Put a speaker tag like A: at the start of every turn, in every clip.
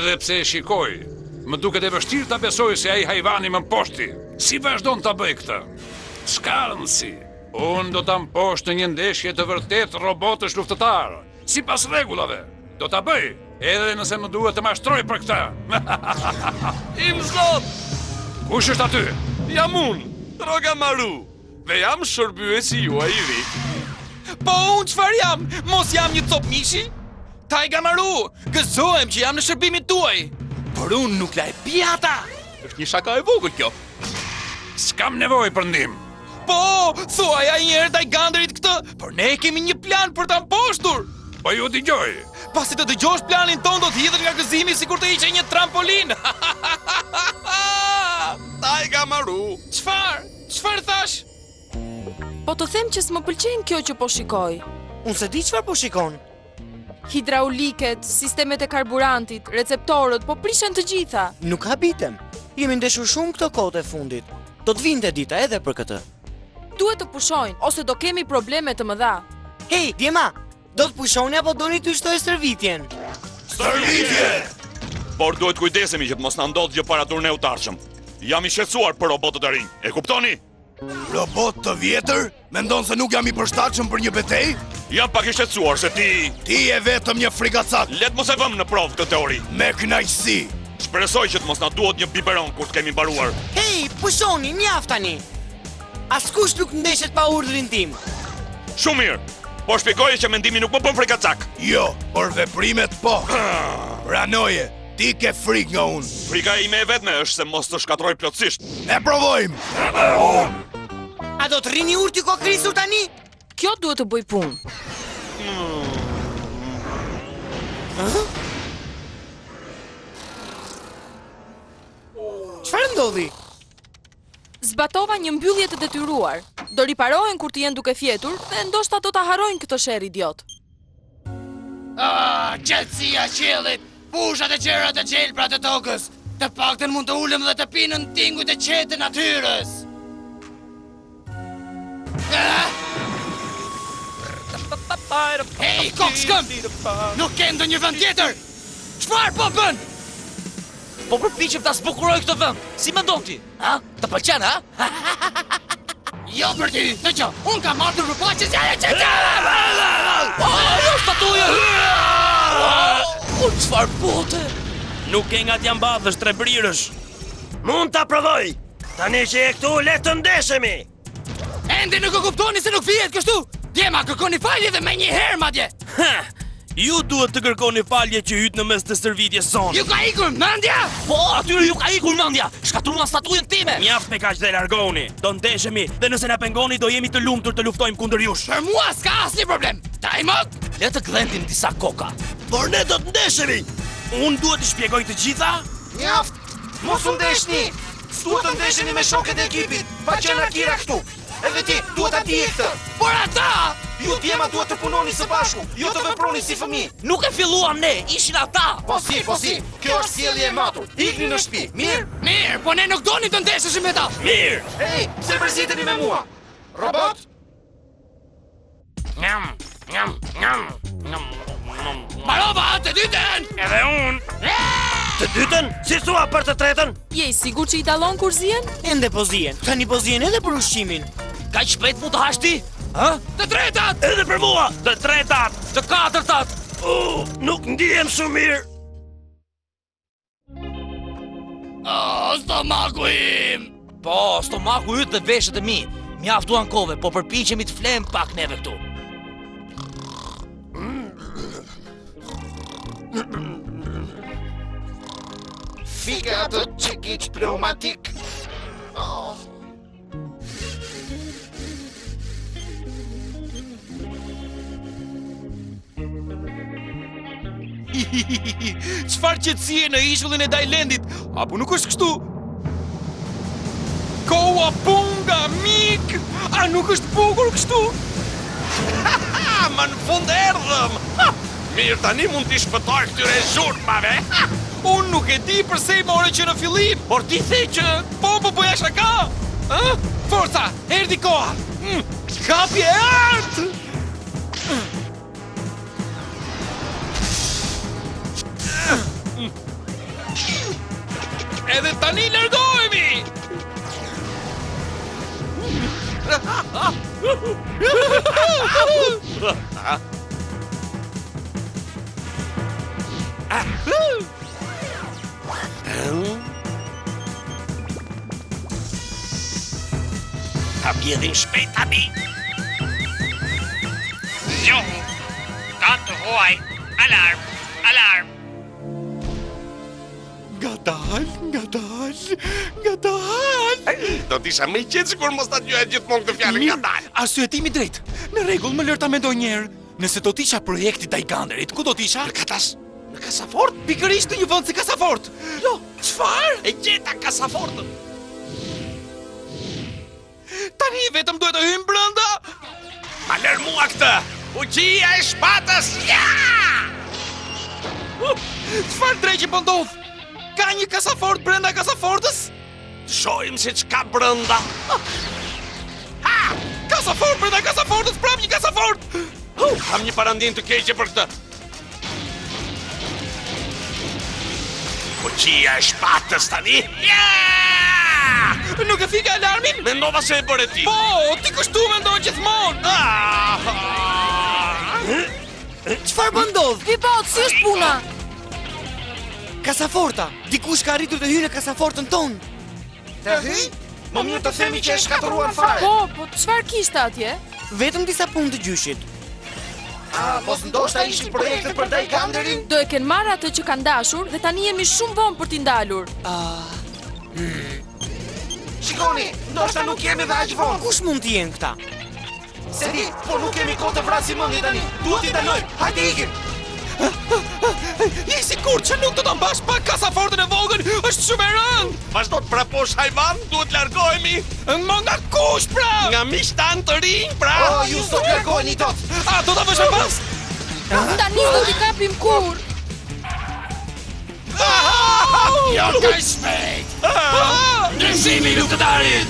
A: Edhe pse e shikoj, më duket e vështirë ta besoj se ai hajvani më mposhti. Si vazhdon ta bëj këtë? S'ka rëndësi. Unë do ta mposh në një ndeshje të vërtet robotësh luftëtar. Sipas rregullave. Do ta bëj, edhe nëse më duhet të mashtroj për këtë.
B: Im zot!
A: Kush është aty?
B: Jam unë, Rogamaru. Dhe jam shërbyesi juaj i ri.
C: Po unë çfarë jam? Mos jam një cop mishi? Rogamaru, gëzohem që jam në shërbimin tuaj. Por unë nuk la e pija ata.
B: Është një shaka e vogël kjo.
A: S'kam nevojë për ndihmë.
C: Po, thuaj ai një herë Taiganderit këtë, por ne kemi një plan për ta mposhtur.
A: Po ju dëgjoj.
C: Pasi të dëgjosh planin ton do të hidhesh nga gëzimi sikur të hiqe një trampolin.
B: Rogamaru.
C: Çfarë thash?
D: Po të them që s'më pëlqen kjo që po shikoj.
E: Unë se di çfarë po shikon.
D: Hidrauliket, sistemet e karburantit, receptorët, po prishen të gjitha.
E: Nuk habitem. Jemi ndeshur shumë këto kohët e fundit. Do të vinte dita edhe për këtë.
D: Duhet të pushojnë, ose do kemi probleme të mëdha.
E: Hej, Djema, do të pushoni apo doni të shtoj stërvitjen?
B: Stërvitje! Por duhet kujdesemi që të mos na ndodhë gjë para turneu të ardhshëm. Jam i shqetësuar për robotët e rinj. E kuptoni?
F: Robot të vjetër? Mendon se nuk jam i përshtatshëm për një betejë?
B: Jam pak i shqetësuar se ti
F: je vetëm një frikacak.
B: let mos e vëmë në provë këtë teori.
F: Me kënaqësi.
B: Shpresoj që të mos na duhet një biberon kur të kemi mbaruar.
E: Hej, pushoni, mjaft tani. Askush nuk ndeshet pa urdhrin tim.
B: Shumë mirë. Po shpjegoje që mendimi nuk më bën frikacak.
F: Jo, por veprimet po. Pranoje, ti ke frikë nga unë.
B: Frika ime e vetme është se mos të shkatroj plotësisht.
F: E provojmë.
E: A do të rrini urti kokrisur tani?
D: Kjo duhet të bëj punë.
E: Çfarë ndodhi?
D: Zbatova një mbyllje të detyruar. Do riparohen kur të jenë duke fjetur dhe ndoshta do ta harrojnë këtë sher idiot.
C: Qetësia qiellit, fushat e qera të gjelbra të tokës. Të paktën mund të ulem dhe të pinë në tingut e qetë të natyrës. Hej, kokë shkëm! Nuk ke ndonjë vend tjetër! Çfarë po bën?
G: Po përpiqem ta zbukuroj këtë vend. Si mendon ti? Ha? Të pëlqen, ha?
C: Jo për ti, dëgjoj, unë kam ardhur për paqe që ajo që
G: Jo, statuja! Çfarë bote?
H: Nuk ke nga t'jam badhësh tre brirësh.
I: Mund ta provoj. Tani që e këtu le të ndeshemi.
C: Ende nuk e kuptoni se nuk fihet kështu? Djema, kërkoni falje dhe me një herë madje.
H: Ju duhet të kërkoni falje që hyt në mes të stërvitjes sonë.
C: Ju ka ikur mendja?
G: Po, atyre ju ka ikur mendja. Shkatruan statujen time.
H: Mjaft me kaq dhe largoni. Do ndeshemi dhe nëse na pengoni do jemi të lumtur të luftojmë kundër jush.
C: Për mua s'ka asnjë problem. Tajmot?
G: Le të gdhentim disa koka.
I: Por ne do të ndeshemi.
H: Unë duhet të shpjegoj të gjitha?
E: Mjaft! Mos u ndeshni! Duhet të ndesheni me shokët e ekipit. Pa qenë Akira këtu. Edhe ti, duhet ta di këtë.
C: Por ata!
E: Ju Djema duhet të punoni së bashku, jo të veproni si fëmijë.
G: Nuk e filluam ne, ishin ata.
E: Po si. Kjo është sjellje e matur. Ikni në shtëpi. Mirë?
C: Mirë, po ne nuk doni të ndesheshim me ta.
H: Mirë!
E: Hej, pse përziteni me mua? Robot?
C: Barova, të dytën!
H: Edhe unë!
I: Të dytën, si thua për të tretën?
D: Je i sigurt që i dallon kur zihen?
E: Ende po zihen. Tani po zihen edhe për ushqimin.
G: Kaq shpejt mund të hash ti? Ha?
C: Të tretat!
I: Edhe për mua.
H: Të tretat!
G: Të katërtat!
I: Nuk ndihem shumë mirë.
C: Stomaku im!
G: Po, stomaku yt dhe veshët e mi. Mjaftuan kove, po përpiqemi të flem pak neve këtu.
F: Figato çekiç pneumatik.
C: Çfarë qetësie në ishullin e Dajlendit? Apo nuk është kështu? Koa punga, mik! A nuk është bukur kështu?
B: Ma në fund erdhëm! Mirë, tani mund t'i shpëtoj këtyre zhurmave.
C: Unë nuk e di përse i more që në fillim.
B: Por ti the që...
C: Po ja shaka! Forca, erdi koha! Kapi e ardë! Edhe tani largohemi!
I: Ta bjedhin shpejt tani. Jo, kanë të huaj. Alarm, alarm.
E: Ngadal. Do t'isha me I qetë sikur mos ta dëgjoja gjithmonë këtë fjalë ngadal.
C: Arsyetimi drejt. Në rregull, më lër ta mendoj një herë. Nëse do t'isha projekti Dajganderit, ku do t'isha?
E: Në kasafort?
C: Pikërisht në një vend si Kasafort. Jo, çfarë?
E: E gjeta kasafortën.
C: Tani vetëm duhet të hym brenda.
E: Ma lër mua këtë. Fuqia e shpatës. Ja!
C: Çfarë dreqi po ndodh? Ka një kasafort brenda kasafortës?
E: Shohim se ç'ka brenda.
C: Ha! Kasafort brenda kasafortës, prap një kasafort.
E: Kam një parandin të keqe për këtë. Fuqia e shpatës tani. Ja!
C: Nuk e fike alarmin?
E: Mendova se e bëre ti.
C: Po, ti kështu mendon gjithmonë.
J: Çfarë po ndodh?
D: Vibot, si është puna?
J: Kasaforta. Dikush ka arritur të hyjë në kasafortën tonë.
E: Të hyj? Më mirë të themi që e shkatëruan fare.
D: Po, çfarë kishte atje?
J: Vetëm disa punë të gjyshit.
E: Mos ndoshta ishin projekte për Dajganderin?
D: Do e kenë marrë atë që kanë dashur dhe tani jemi shumë vonë për t'i ndalur.
E: Shikoni, ndoshta nuk jemi dhe aq vonë.
J: Kush mund të jenë këta?
E: Se di, por nuk kemi kohë të vrasim mendje tani. Duhet I ndalojmë. Hajde ikim.
C: Je I sigurt që nuk do ta mbash pa kasafortën e vogël? Është shumë e rëndë.
E: Vazhdo të praposh hajvan, duhet largohemi.
C: Më nga kush pra?
E: Nga miqtan të rinj, pra. Ju s'do të largoheni dot.
C: A do ta vësh pas?
D: Tani do t'i kapim kur.
A: Jo ka shpejt! Ndryshimi I luftëtarit!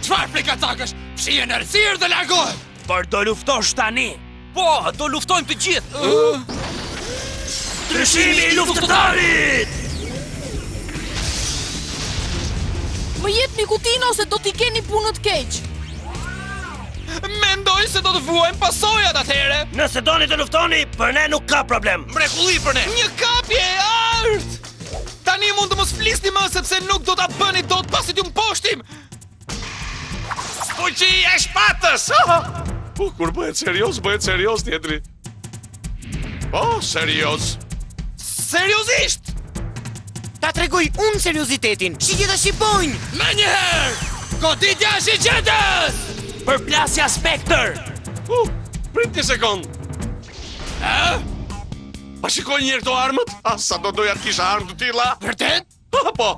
A: Çfarë prekatakësh? Fshije në rësirë dhe largohet!
H: Por do luftosh tani.
G: Po, do luftojmë të gjithë.
H: Ndryshimi I luftëtarit!
D: Më jepni kutinë ose do t'i keni punët keq.
C: Mendoj se do të vuajmë pasojat atëhere.
I: Nëse doni të luftoni, për ne nuk ka problem.
C: Mrekulli për ne. Një kapje e art. Tani mund të mos flisni më sepse nuk do ta bëni dot pasi t'ju mposhtim.
E: Fuqia e shpatës. Kur bëhet serios tjetri. Po, serios.
C: Seriozisht.
J: Ta tregoj unë seriozitetin. Shigjeta shqipojnë.
A: Me njëherë! Goditja e shigjetës!
H: Përplasja Spectre.
E: Prit një sekond. Pa shikoj njërë to armët? Sa do doja t'kisha armë të tilla?
A: Vërtet?
E: Po,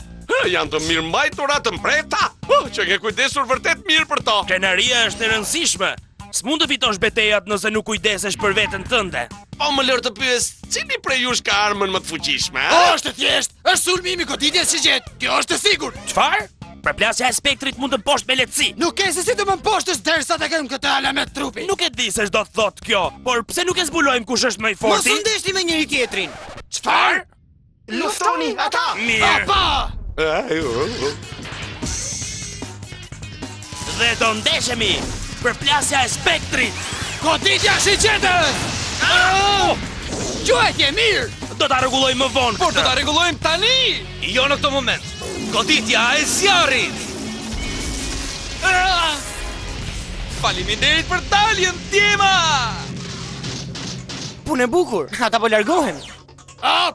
E: janë të mirë mbajtura të mprehta. Që ke kujdesur vërtet mirë për to.
H: Krenaria është e rëndësishme. S'mund të fitosh betejat nëse nuk kujdesesh për veten tënde.
E: Po më lër të pyes, cili prej jush ka armën më të fuqishme?
A: Është e thjesht, është sulmimi goditjes shigjet. Kjo është e sigurt.
H: Çfarë? Përplasja e Spektrit mund të mposhtë me lehtësi.
A: Nuk e se si të më mposhtës derisa të kem këtë alamet trupi.
H: Nuk e di se ç'do të thotë kjo, por pse nuk e zbulojmë kush është më I
J: Mos
H: forti?
J: u ndeshni me njëri tjetrin.
A: Çfarë?
E: Luftoni ata.
H: Mirë. Dhe do ndeshemi. Përplasja e Spektrit.
A: Goditja e shigjetës! Quajtje mirë!
H: Do ta rregullojmë më vonë.
C: Por do ta rregullojmë tani.
G: Jo në këtë moment. Goditja e zjarrit.
C: Faleminderit për daljen, djema.
J: Punë e bukur. Ata po largohen.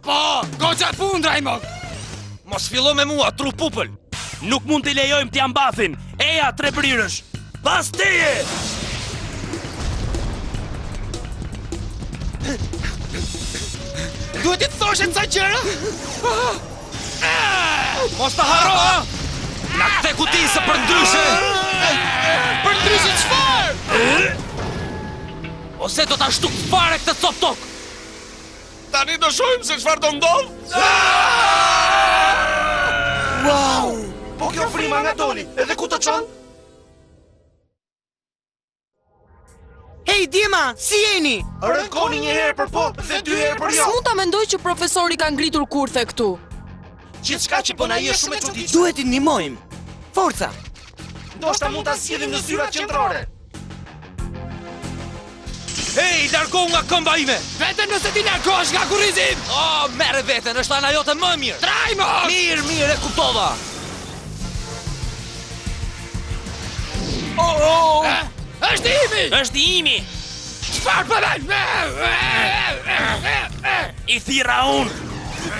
A: Po, goxha pun Drajmok.
G: Mos fillo me mua, tru pupël.
H: Nuk mund t'i lejojmë t'ja mbathin. Eja, tre brirësh.
I: Pas teje!
C: Duhet I të thoshe ca gjëra? Mos ta harro!
G: Na kthe kutisë për ndryshe.
C: Për ndryshe çfarë?
G: Ose do ta shtuk fare këtë cop tok.
E: Tani do shohim se çfarë do ndodh.
J: Wow!
E: Po kjo frima nga doli, edhe ku të çon?
J: Hey, Hey, Djema, si jeni?
E: Rënkoni një herë për po dhe 2 herë për jo.
D: S'mund ta mendoj që profesori ka ngritur kurthe këtu.
E: Gjithçka që bën ai është shumë e çuditshme.
J: Duhet t'i ndihmojmë. Forca.
E: Ndoshta mund ta zgjidhim në zyrat qendrore.
C: Hej, largo nga këmba ime! Veten nëse ti largohesh nga kurrizim!
G: Merre veten, është ana jote më mirë.
C: Trajmo!
G: Mirë, e kuptova.
C: Është imi!
H: Është imi.
C: Çfarë bëj?
H: I thirra unë.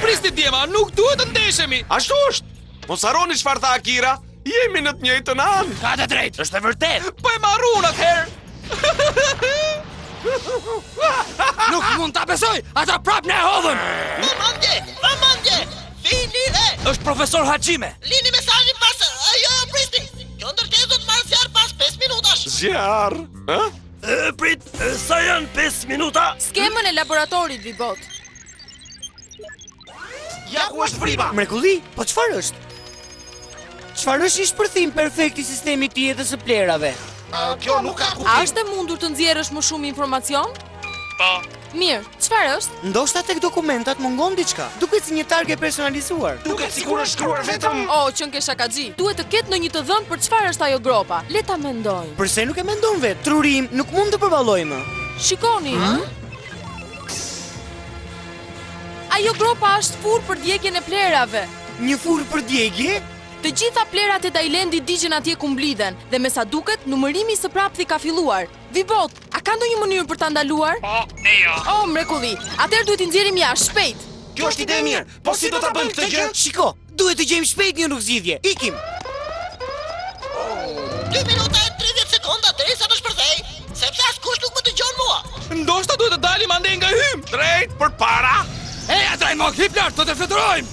C: Prisni Djema, nuk duhet të ndeshemi!
E: Ashtu është. Mos harroni çfarë tha Akira. Jemi në të njëjtën anë.
C: Ka të drejtë!
H: Është e vërtet.
C: Po e marrun atëherë! Nuk mund ta besoj! Ata prap ne hodhën!
K: Vëmendje! Vini dhe!
G: Është profesor Haxhime.
K: Lini mesazhin pas... Jo, prisni! Kjo ndërtesë do të marrë zjarr pas 5 minutash!
E: Zjarr, ë?
I: Prit, sa janë 5 minuta?
D: Skemën e laboratorit, Vibot.
E: Ja ku është frima?
J: Mrekulli? Po çfarë është? Çfarë është një shpërthim perfekt i sistemit të jetës së plerave?
E: Kjo nuk ka
D: A
E: kuptim.
D: është e mundur të nxjerrësh më shumë informacion?
I: Po.
D: Mirë, çfarë është?
J: Ndoshta tek dokumentat mungon diçka. Duket si një targë personalizuar.
E: Duket sikur është shkruar vetëm
D: Qën ke shakaxhi. Duhet të ketë ndonjë të dhënë për çfarë është ajo gropa. Le ta mendojmë.
J: Përse nuk e mendon vet? Trurim, nuk mund të përballojmë.
D: Shikoni. Ajo gropa është furr për djegjen e plerave.
J: Një furrë për djegje?
D: Të gjitha plerat e Tajlandit digjen atje ku mblidhen dhe me sa duket numërimi së prapthi ka filluar. Vibot, a ka ndonjë mënyrë për ta ndaluar?
I: Po, jo.
D: Mrekulli. Atëherë duhet i nxjerrim jashtë shpejt.
E: Kjo është ide e mirë. Po si do ta bëjmë këtë gjë?
J: Shiko, duhet të gjejmë shpejt një rrugëzgjidhje. Ikim.
K: 2 minuta e 30 sekonda derisa të shpërthej, sepse askush nuk më dëgjon mua.
C: Ndoshta duhet të dalim ande nga hym!
E: Drejt përpara.
C: Trajmo, hip lart, do të fluturojmë!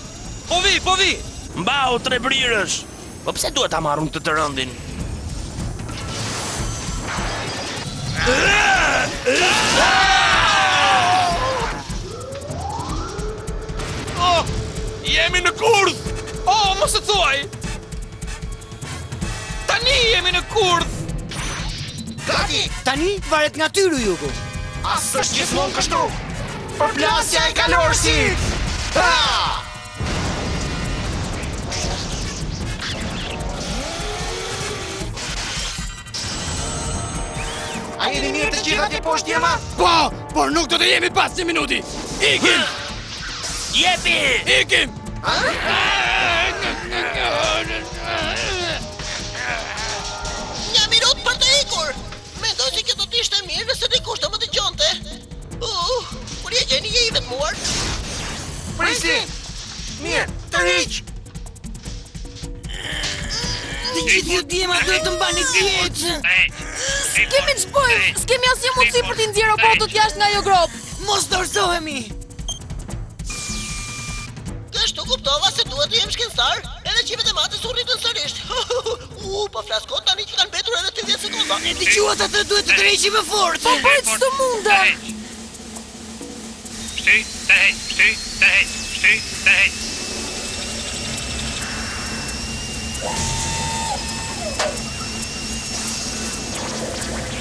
C: Po vi!
H: Mbau tre brirësh. Po pse duhet ta marrun të rëndin?
E: Jemi në kurth.
C: Mos e thuaj! Tani jemi në kurth!
E: Gati.
J: Tani varet nga tyru jugu.
E: As është gjithmonë kështu. Përplasja e kalorësit. A jeni mirë të gjithë atje poshtë Djema?
C: Po, por nuk do të jemi pas 1 minuti! Ikim!
H: Jepi!
C: Ikim!
K: Një minutë për të ikur. Mendoj se kjo do të ishte mirë nëse dikush të më dëgjonte. Kur je gjeni je i vetmuar?
E: Prisni. Mirë, të riq.
J: Të gjithë ju Djema duhet të mbani dietë.
D: S'kemi ç'bëjmë. S'kemi asnjë mundësi për të nxjerrë robotët jashtë nga ajo grop.
J: Mos dorëzohemi.
K: Kështu kuptova se duhet të jem shkencëtar, edhe qimet e matës u rritën sërish. Po flaskot tani që kanë mbetur edhe 30 sekonda.
J: Ne dëgjuat atë duhet të tërheqim më fort.
D: Po bëj ç'të mundem.
I: Shty.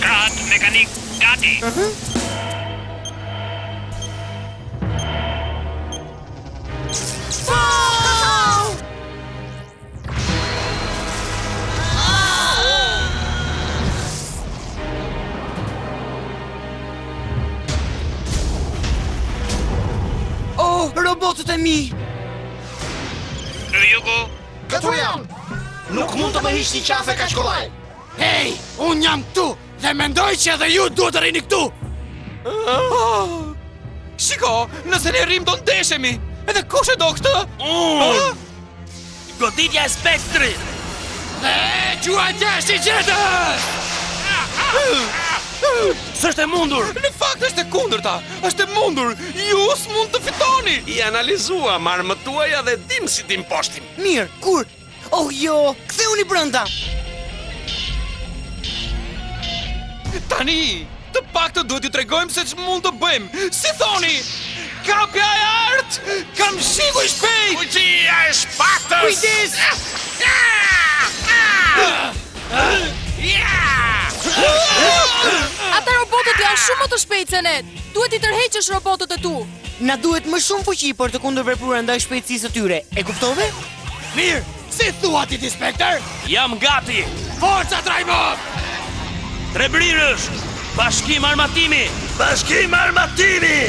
I: Kat, mekanik, gati.
J: Robotët e mi.
I: Jugo.
E: Këtu jam. Nuk mund të më hiqni qafe kaq kollaj.
C: Hej, unë jam këtu dhe mendoj që edhe ju duhet të rini këtu! Shiko, nëse ne rrim do ndeshemi! Edhe kush e do këtë?
H: Goditja e spektrit.
C: Qua gjashtë i gjetës!
H: S'është e mundur.
C: Në fakt është e kundërta! Është e mundur! Ju s'mund të fitoni!
E: I analizuam armët tuaja dhe dim si tim poshtim.
J: Mirë, kur? Oh jo, ktheuni brenda.
C: Tani, të paktën duhet ju tregojmë se ç'mund të bëjmë. Si thoni? Kapja e artë! Kam shiku i shpejt!
E: Fuqia e shpatës!
J: Kujdes!
D: Ata robotët shumë më të shpejtë se ne. Duhet I tërheqësh robotët e tu.
J: Na duhet më shumë fuqi për të kundërvepruar ndaj shpejtësisë së tyre. E kuptove?
F: Mirë, si thua ti, inspektor?
H: Jam gati.
F: Forca trajmon!
H: Trebrirësh, bashkim armatimi.
I: Bashkim armatimi!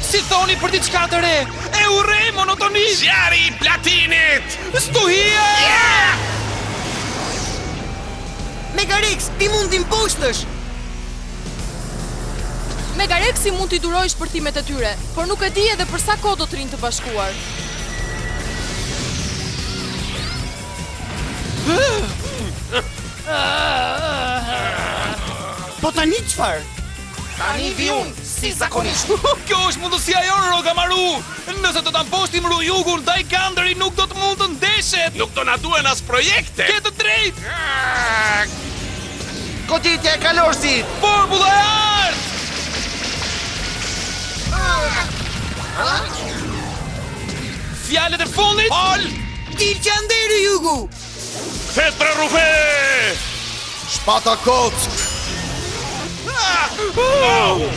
C: Si thoni për diçka të re? E urre monotoni!
F: Zjarri I platinit!
C: Stuhia!
J: Megarex, ti mund t'imposhtësh.
D: Megarexi mund t'i durojë shpërthimet e tyre, por nuk e di edhe për sa kohë do të rinë të bashkuar.
J: Po tani çfarë?
E: Tani vi unë, si zakonisht.
C: Kjo është mundësia jonë, Rogamaru! Nëse do ta mposhtim Ryugun, Daiganderi nuk do të mund të ndeshet!
F: Nuk do na duhen as projekte!
C: Ke të drejtë!
E: Goditja e kalorësit!
C: Formula e artë! Fjalët e fundit!
F: Ol!
J: Daiganderi Ryugu!
B: Fetra rufe!
F: Shpata kock!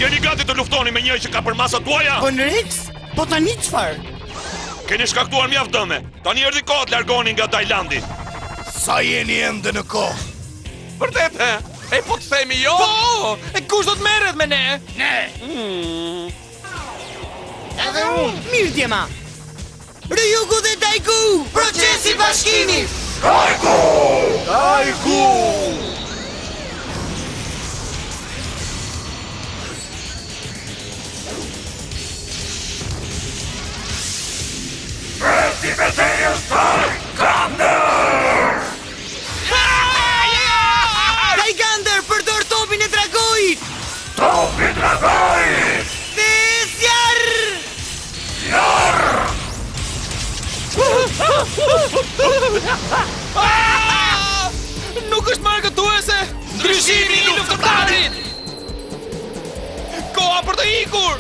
B: Jeni gati të luftoni me njëri që ka për masat tuaja?
J: Po në Rex? Po tani çfarë?
B: Keni shkaktuar mjaft dëme. Tani erdhi koha të largoni nga Tajlandi.
F: Sa jeni ende në kohë?
C: Vërtet, e? E po të themi jo? Po! E kush do të merret me ne?
F: Ne!
E: Edhe unë!
J: Mirë djema. Ryugu dhe Daigu! Procesi I bashkimit!
F: Daigu!
J: Daigander, përdor topin e dragojit!
F: Topi dragojit!
J: Dhe zjarr!
C: Nuk është marrëgëtuese! Ndryshimi I luftëtarit! Koha për të ikur!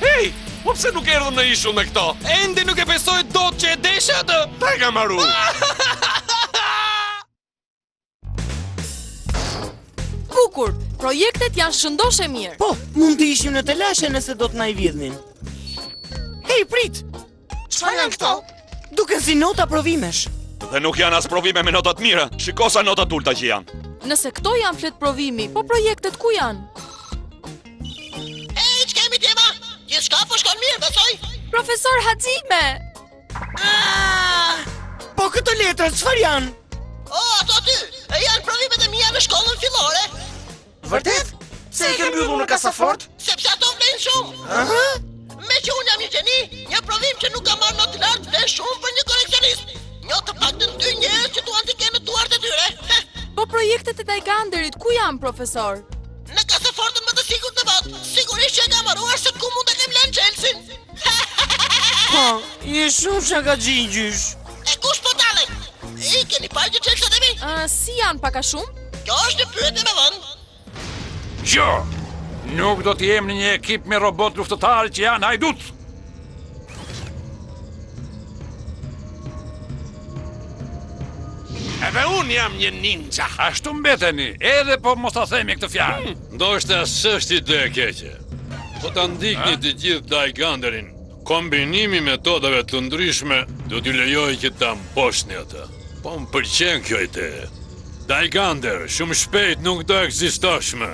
F: Hey, po pse nuk erdhëm në ishull me këto?
C: Ende nuk e besoj dot që e desha atë!
F: Daigamaru!
D: Bukur, projektet janë shëndoshe mirë.
J: Po, mund të ishim në telashe nëse do të na I vjedhnin. Hej, prit!
E: Çfarë janë këto?
J: Duken si nota provimesh.
B: Dhe nuk janë as provime me notat mira. Shiko sa notat ulta që janë.
D: Nëse këto janë flet provimi, po projektet ku janë?
K: Ej, që kemi tema? Gjithçka po shkon mirë, besoj?
D: Profesor Hajime!
J: Po këto letra çfarë janë?
K: O, ato aty! E janë provimet e mia në shkollën fillore.
E: Vërtet? Se I ke mbyllur në kasafort?
K: Sepse ato vlen shumë. Me që unë jam I gjeni, një provim që nuk ka marrë notë lartë vlen shumë për një koleksionist. Një të paktën 2 njerëz që duan të kenë duart e tyre.
D: Po projektet e Daiganderit ku janë, profesor?
K: Në kasafortën më të sigurt në botë. Sigurisht që e kam harruar se ku mund të kem lënë Chelsea.
J: Po, je shumë shakaxhingjysh.
K: E kush po dallet? I keni parë që Chelsea dhe mi?
D: Si janë paka shumë?
K: Kjo është një pyetje me vend.
A: Jo! Nuk do të jem në një ekip me robot luftëtarë që janë hajdut!
F: Edhe unë jam një ninja.
A: Ashtu mbeteni, edhe po mos ta themi këtë fjalë.
L: Ndoshta s'është ide e keqe. Po ta ndikni të gjithë Daiganderin. Kombinimi metodave të ndryshme do t'ju lejojë që ta mposhni atë. Po më pëlqen kjo ide. Daigander, shumë shpejt nuk do ekzistosh më.